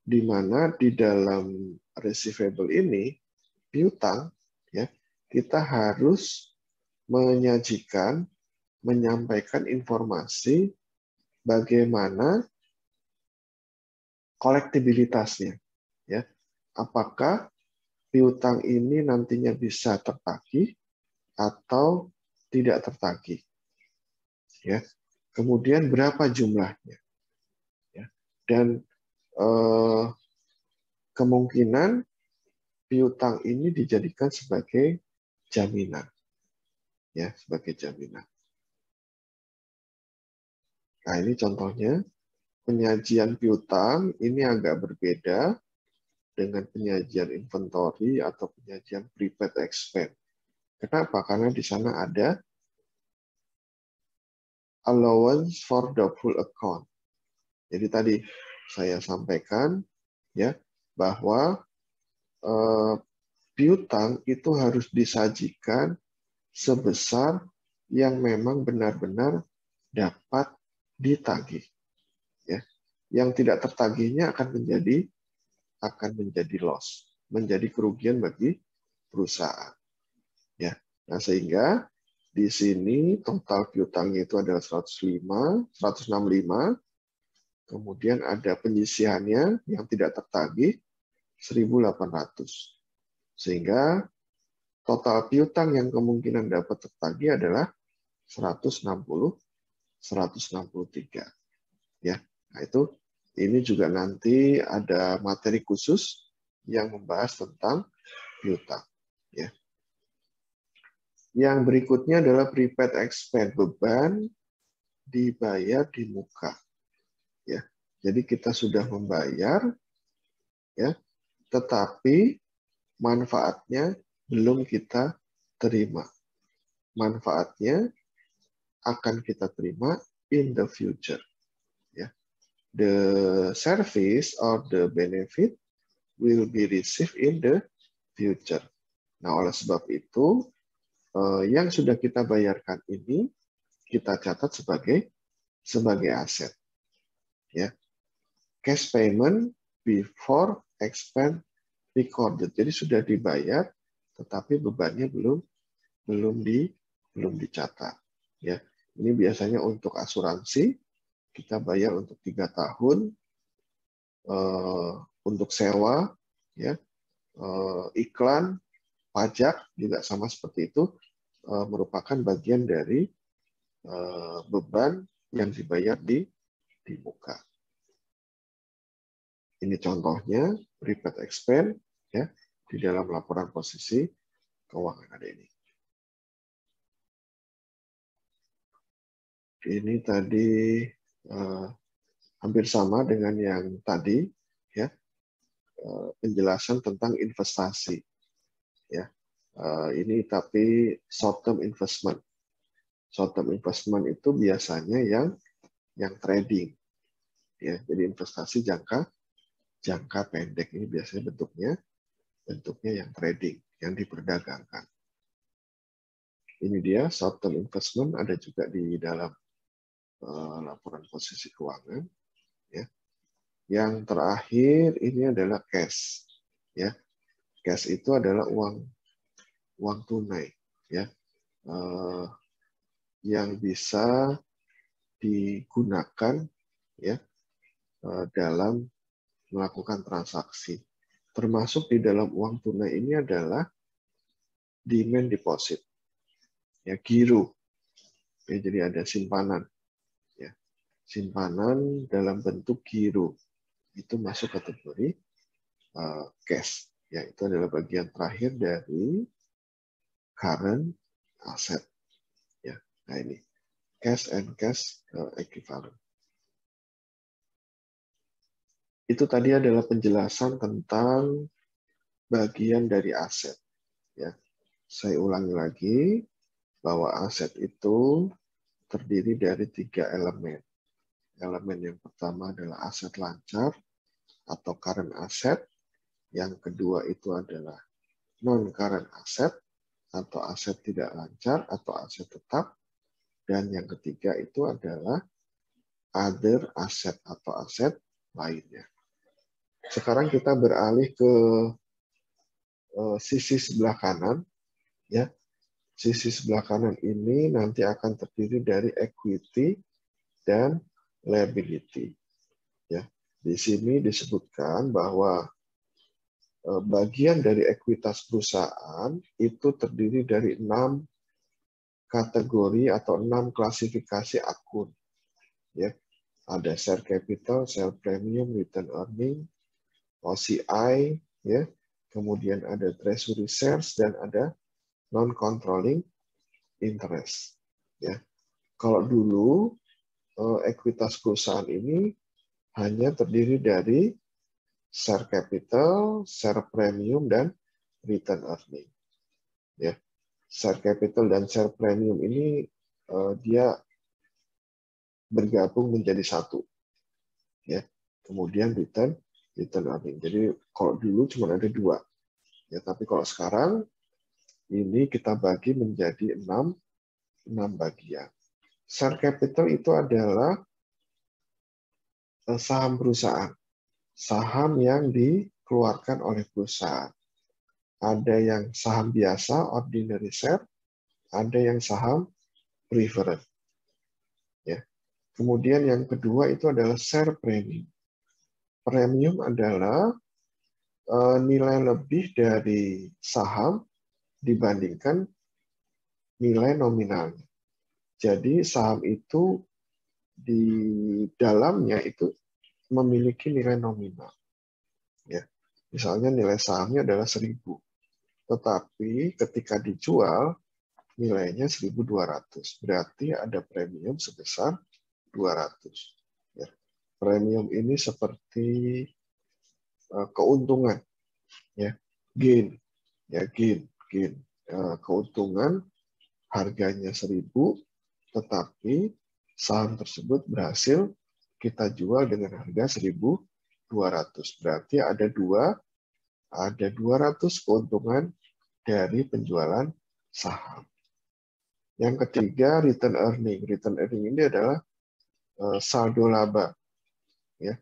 di mana di dalam receivable ini piutang, ya, kita harus menyajikan, menyampaikan informasi bagaimana kolektibilitasnya, ya, apakah piutang ini nantinya bisa tertagih atau tidak tertagih, ya, kemudian berapa jumlahnya, ya, dan kemungkinan piutang ini dijadikan sebagai jaminan, ya, sebagai jaminan. Nah, ini contohnya penyajian piutang ini agak berbeda dengan penyajian inventory atau penyajian prepaid expense. Kenapa? Karena di sana ada allowance for doubtful account. Jadi tadi saya sampaikan ya bahwa piutang itu harus disajikan sebesar yang memang benar-benar dapat ditagih. Ya. Yang tidak tertagihnya akan menjadi loss, menjadi kerugian bagi perusahaan. Ya. Nah, sehingga di sini total piutangnya itu adalah 165, kemudian ada penyisihannya yang tidak tertagih 1.800. Sehingga total piutang yang kemungkinan dapat tertagih adalah 163. Ya. Nah, ini juga nanti ada materi khusus yang membahas tentang piutang. Ya. Yang berikutnya adalah prepaid expense, beban dibayar di muka. Ya. Jadi kita sudah membayar, ya, tetapi manfaatnya belum kita terima. Manfaatnya akan kita terima in the future. Ya. The service or the benefit will be received in the future. Nah, oleh sebab itu, yang sudah kita bayarkan ini kita catat sebagai aset. Ya. Cash payment before expense recorded. Jadi sudah dibayar, tetapi bebannya belum dicatat. Ya. Ini biasanya untuk asuransi kita bayar untuk 3 tahun, untuk sewa, ya, iklan, pajak juga sama seperti itu, merupakan bagian dari beban yang dibayar di muka. Ini contohnya prepaid expense, ya, di dalam laporan posisi keuangan ada ini. Ini tadi hampir sama dengan yang tadi, ya, penjelasan tentang investasi, ya. Ini tapi short term investment. Short term investment itu biasanya yang trading, ya. Jadi investasi jangka pendek ini biasanya bentuknya yang trading, yang diperdagangkan. Ini dia short term investment, ada juga di dalam laporan posisi keuangan, ya. Yang terakhir ini adalah cash. Ya, cash itu adalah uang tunai, ya, yang bisa digunakan, ya, dalam melakukan transaksi. Termasuk di dalam uang tunai ini adalah demand deposit, ya, giro. Ya, jadi ada simpanan, ya, simpanan dalam bentuk giro. Itu masuk kategori cash. Ya, itu adalah bagian terakhir dari current asset. Ya, nah ini cash and cash equivalent. Itu tadi adalah penjelasan tentang bagian dari aset. Ya, saya ulangi lagi bahwa aset itu terdiri dari 3 elemen. Elemen yang pertama adalah aset lancar atau current asset. Yang kedua itu adalah non-current asset atau aset tidak lancar atau aset tetap. Dan yang ketiga itu adalah other asset atau aset lainnya. Sekarang kita beralih ke sisi sebelah kanan. Ya, sisi sebelah kanan ini nanti akan terdiri dari equity dan liability. Ya, di sini disebutkan bahwa bagian dari ekuitas perusahaan itu terdiri dari 6 kategori atau 6 klasifikasi akun. Ya, ada share capital, share premium, return earning, OCI, ya, kemudian ada treasury shares dan ada non-controlling interest. Ya, kalau dulu ekuitas perusahaan ini hanya terdiri dari share capital, share premium, dan return earning. Ya, share capital dan share premium ini dia bergabung menjadi satu. Ya, kemudian return earning. Jadi kalau dulu cuma ada 2. Ya, tapi kalau sekarang ini kita bagi menjadi 6 bagian. Share capital itu adalah saham perusahaan. Saham yang dikeluarkan oleh perusahaan. Ada yang saham biasa, ordinary share, ada yang saham preferred. Ya. Kemudian yang kedua itu adalah share premium. Premium adalah nilai lebih dari saham dibandingkan nilai nominalnya. Jadi saham itu di dalamnya itu memiliki nilai nominal. Ya. Misalnya nilai sahamnya adalah 1.000. Tetapi ketika dijual nilainya 1.200. Berarti ada premium sebesar 200. Ya. Premium ini seperti keuntungan, ya, gain, ya, gain. Keuntungan harganya 1.000, tetapi saham tersebut berhasil kita jual dengan harga 1.200. Berarti ada 200 keuntungan dari penjualan saham. Yang ketiga, return earning. Return earning ini adalah saldo laba. Ya.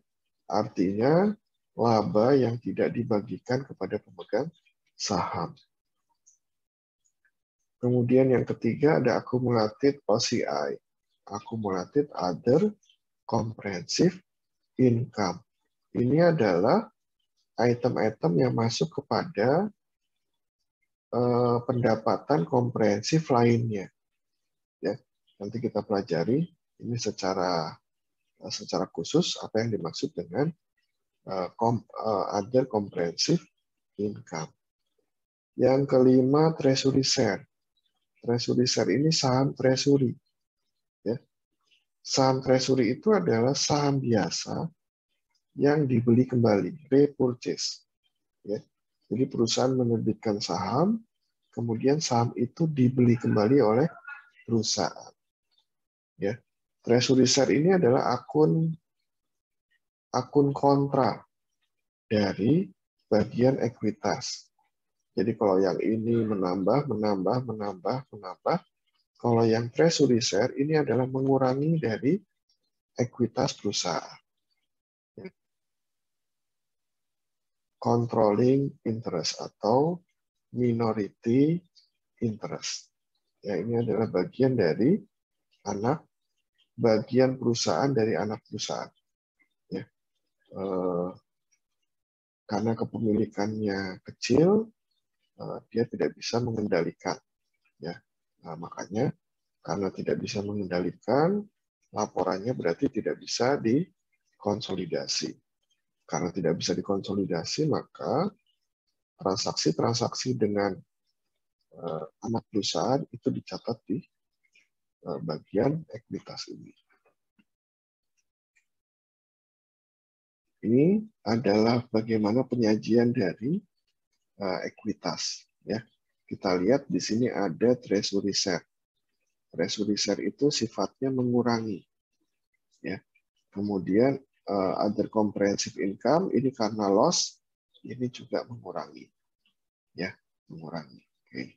Artinya laba yang tidak dibagikan kepada pemegang saham. Kemudian yang ketiga ada accumulated OCI. Accumulated Other Comprehensive Income. Ini adalah item-item yang masuk kepada pendapatan komprehensif lainnya. Ya, nanti kita pelajari ini secara khusus apa yang dimaksud dengan other comprehensive income. Yang kelima, treasury share. Treasury share ini saham treasury. Ya. Saham treasury itu adalah saham biasa yang dibeli kembali, repurchase. Ya. Jadi perusahaan menerbitkan saham, kemudian saham itu dibeli kembali oleh perusahaan. Ya. Treasury share ini adalah akun kontra dari bagian ekuitas. Jadi kalau yang ini menambah. Kalau yang treasury share ini adalah mengurangi dari ekuitas perusahaan. controlling interest atau minority interest. Ya, ini adalah bagian dari bagian perusahaan dari anak perusahaan. Ya. Karena kepemilikannya kecil, dia tidak bisa mengendalikan. Ya. Nah, makanya karena tidak bisa mengendalikan, laporannya berarti tidak bisa dikonsolidasi. Karena tidak bisa dikonsolidasi, maka transaksi-transaksi dengan anak perusahaan itu dicatat di bagian ekuitas ini. Ini adalah bagaimana penyajian dari ekuitas. Ya, kita lihat di sini ada treasury share. Treasury share itu sifatnya mengurangi. Ya, kemudian other comprehensive income ini karena loss, ini juga mengurangi. Ya, mengurangi. Oke.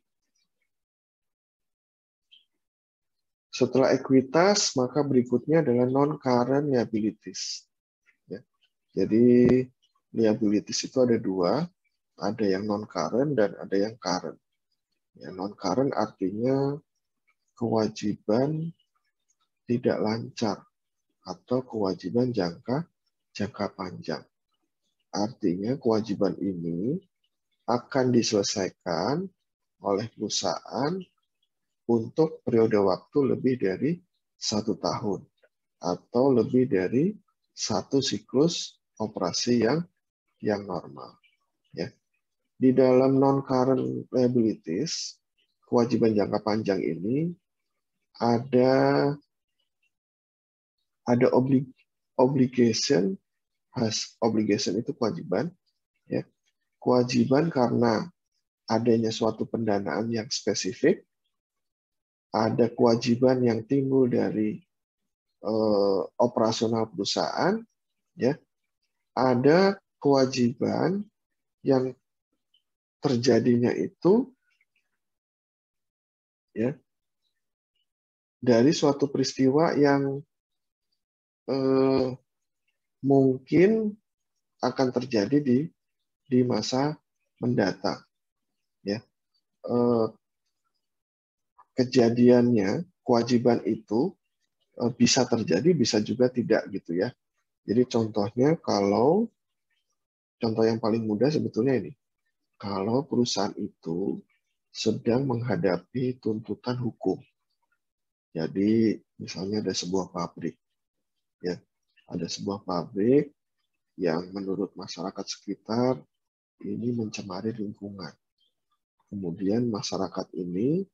Setelah ekuitas, maka berikutnya adalah non-current liabilities. Ya. Jadi liabilities itu ada dua, ada yang non-current dan ada yang current. Ya, non-current artinya kewajiban tidak lancar atau kewajiban jangka panjang. Artinya kewajiban ini akan diselesaikan oleh perusahaan untuk periode waktu lebih dari 1 tahun atau lebih dari 1 siklus operasi yang normal. Ya. Di dalam non-current liabilities, kewajiban jangka panjang ini ada obligation, obligation itu kewajiban, ya. Kewajiban karena adanya suatu pendanaan yang spesifik, ada kewajiban yang timbul dari operasional perusahaan, ya. Ada kewajiban yang terjadinya itu, ya, dari suatu peristiwa yang mungkin akan terjadi di masa mendatang. Ya, kejadiannya, kewajiban itu bisa terjadi, bisa juga tidak gitu ya. Jadi contohnya kalau contoh yang paling mudah sebetulnya ini, kalau perusahaan itu sedang menghadapi tuntutan hukum. Jadi misalnya ada sebuah pabrik, ya, ada sebuah pabrik yang menurut masyarakat sekitar ini mencemari lingkungan. Kemudian masyarakat ini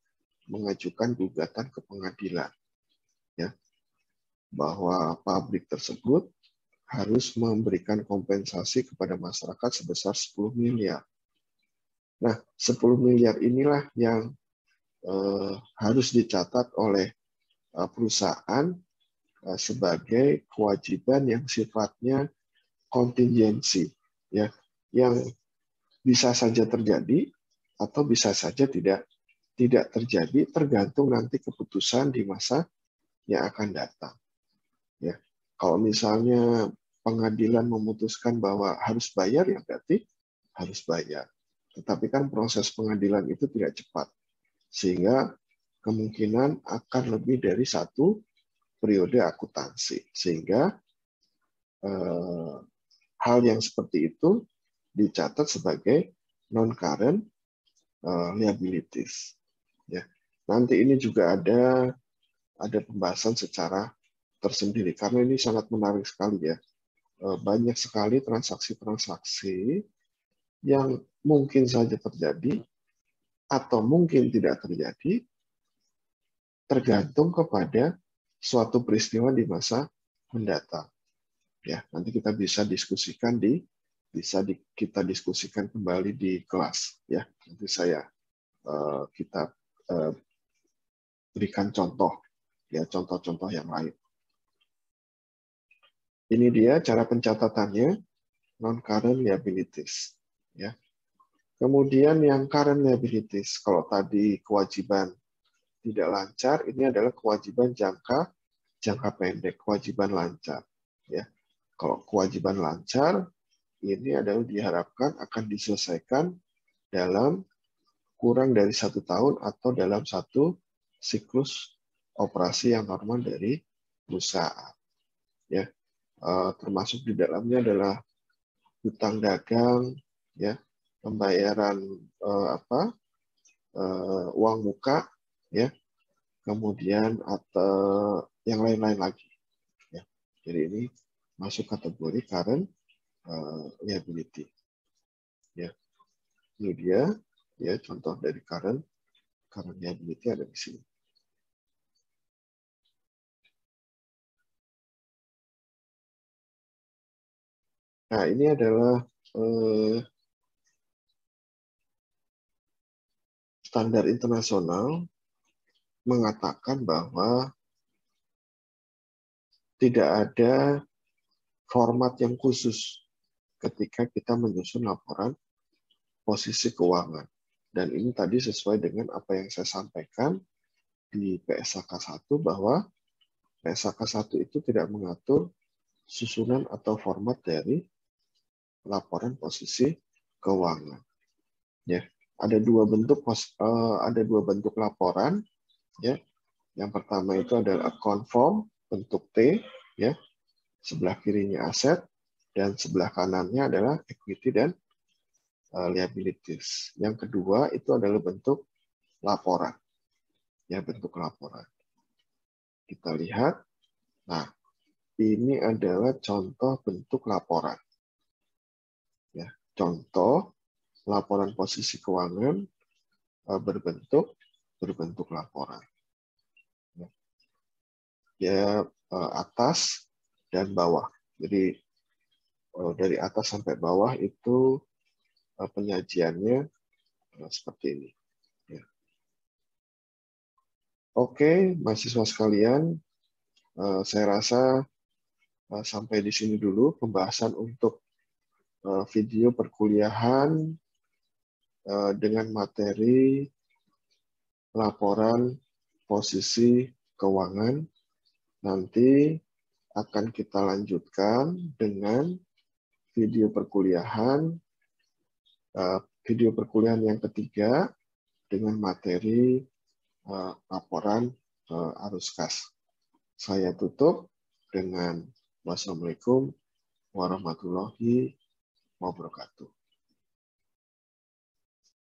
mengajukan gugatan ke pengadilan, ya, bahwa pabrik tersebut harus memberikan kompensasi kepada masyarakat sebesar 10 miliar. Nah, 10 miliar inilah yang harus dicatat oleh perusahaan sebagai kewajiban yang sifatnya kontingensi, ya, yang bisa saja terjadi atau bisa saja tidak terjadi, tergantung nanti keputusan di masa yang akan datang. Ya, kalau misalnya pengadilan memutuskan bahwa harus bayar, ya berarti harus bayar. Tetapi kan proses pengadilan itu tidak cepat, sehingga kemungkinan akan lebih dari 1 periode akuntansi. Sehingga hal yang seperti itu dicatat sebagai non-current liabilities. Ya. Nanti ini juga ada pembahasan secara tersendiri, karena ini sangat menarik sekali ya. Banyak sekali transaksi-transaksi yang mungkin saja terjadi atau mungkin tidak terjadi, tergantung kepada suatu peristiwa di masa mendatang. Ya, nanti kita bisa diskusikan kita diskusikan kembali di kelas. Ya, nanti kita berikan contoh, ya, contoh-contoh yang lain. Ini dia cara pencatatannya, non-current liabilities. Ya. Kemudian yang current liabilities, kalau tadi kewajiban tidak lancar, ini adalah kewajiban jangka pendek, kewajiban lancar. Ya. Kalau kewajiban lancar, ini adalah diharapkan akan diselesaikan dalam kurang dari 1 tahun atau dalam satu siklus operasi yang normal dari perusahaan. Ya, termasuk di dalamnya adalah hutang dagang, ya, pembayaran uang muka, ya, kemudian atau yang lain-lain lagi. Ya. Jadi ini masuk kategori current liability. Ya, ini dia, ya, contoh dari current liability ada di sini. Nah, ini adalah standar internasional mengatakan bahwa tidak ada format yang khusus ketika kita menyusun laporan posisi keuangan. Dan ini tadi sesuai dengan apa yang saya sampaikan di PSAK 1 bahwa PSAK 1 itu tidak mengatur susunan atau format dari laporan posisi keuangan. Ya, ada dua bentuk laporan. Ya, yang pertama itu adalah account form bentuk T, ya, sebelah kirinya aset dan sebelah kanannya adalah equity dan liabilities. Yang kedua itu adalah bentuk laporan, ya, bentuk laporan. Kita lihat, nah ini adalah contoh bentuk laporan, ya, contoh laporan posisi keuangan berbentuk laporan. Ya, atas dan bawah. Jadi dari atas sampai bawah itu penyajiannya seperti ini. Ya. Oke, mahasiswa sekalian, saya rasa sampai di sini dulu pembahasan untuk video perkuliahan dengan materi laporan posisi keuangan. Nanti akan kita lanjutkan dengan video perkuliahan yang ketiga dengan materi laporan arus kas. Saya tutup dengan wassalamualaikum warahmatullahi wabarakatuh.